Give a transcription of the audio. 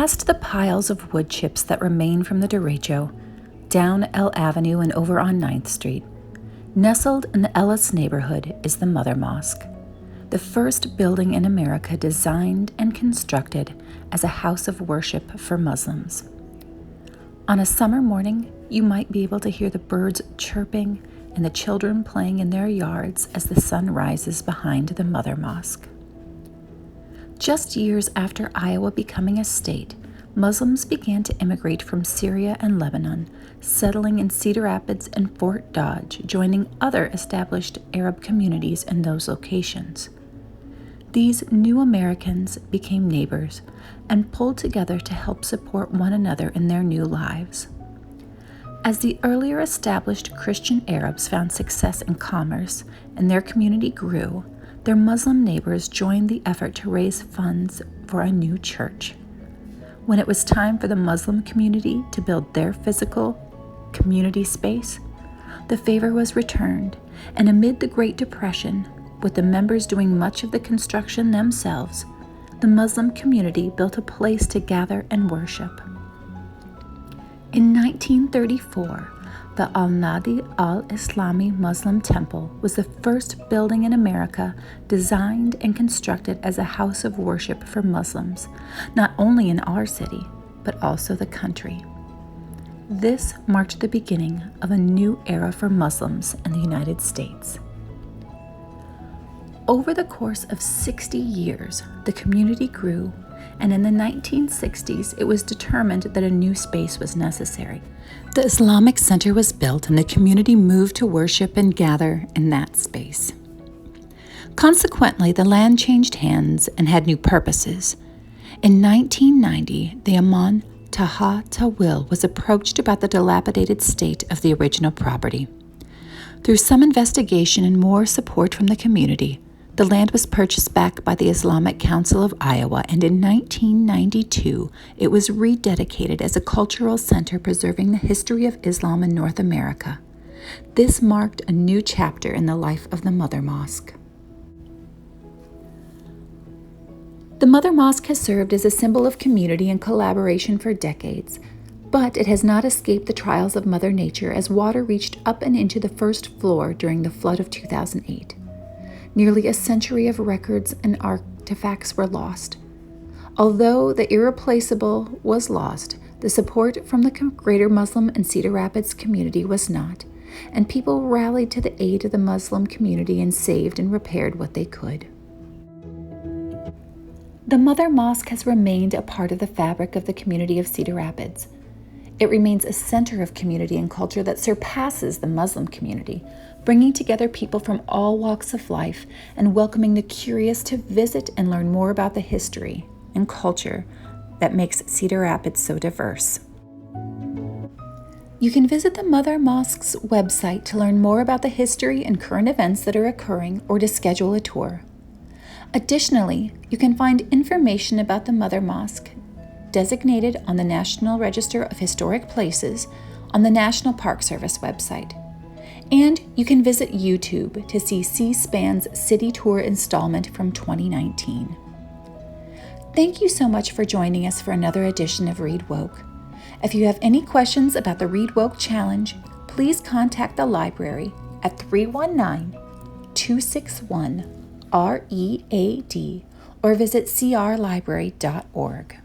Past the piles of wood chips that remain from the derecho, down L Avenue and over on 9th Street, nestled in the Ellis neighborhood is the Mother Mosque, the first building in America designed and constructed as a house of worship for Muslims. On a summer morning, you might be able to hear the birds chirping and the children playing in their yards as the sun rises behind the Mother Mosque. Just years after Iowa becoming a state, Muslims began to immigrate from Syria and Lebanon, settling in Cedar Rapids and Fort Dodge, joining other established Arab communities in those locations. These new Americans became neighbors and pulled together to help support one another in their new lives. As the earlier established Christian Arabs found success in commerce and their community grew, their Muslim neighbors joined the effort to raise funds for a new church. When it was time for the Muslim community to build their physical community space, the favor was returned, and amid the Great Depression, with the members doing much of the construction themselves, the Muslim community built a place to gather and worship. In 1934, the Al-Nadi al-Islami Muslim Temple was the first building in America designed and constructed as a house of worship for Muslims, not only in our city, but also the country. This marked the beginning of a new era for Muslims in the United States. Over the course of 60 years, the community grew, and in the 1960s, it was determined that a new space was necessary. The Islamic Center was built, and the community moved to worship and gather in that space. Consequently, the land changed hands and had new purposes. In 1990, the Imam Taha Tawil was approached about the dilapidated state of the original property. Through some investigation and more support from the community, the land was purchased back by the Islamic Council of Iowa, and in 1992, it was rededicated as a cultural center preserving the history of Islam in North America. This marked a new chapter in the life of the Mother Mosque. The Mother Mosque has served as a symbol of community and collaboration for decades, but it has not escaped the trials of Mother Nature as water reached up and into the first floor during the flood of 2008. Nearly a century of records and artifacts were lost. Although the irreplaceable was lost, the support from the greater Muslim and Cedar Rapids community was not, and people rallied to the aid of the Muslim community and saved and repaired what they could. The Mother Mosque has remained a part of the fabric of the community of Cedar Rapids. It remains a center of community and culture that surpasses the Muslim community, bringing together people from all walks of life and welcoming the curious to visit and learn more about the history and culture that makes Cedar Rapids so diverse. You can visit the Mother Mosque's website to learn more about the history and current events that are occurring or to schedule a tour. Additionally, you can find information about the Mother Mosque designated on the National Register of Historic Places on the National Park Service website. And you can visit YouTube to see C-SPAN's City Tour installment from 2019. Thank you so much for joining us for another edition of Read Woke. If you have any questions about the Read Woke Challenge, please contact the library at 319-261-READ or visit crlibrary.org.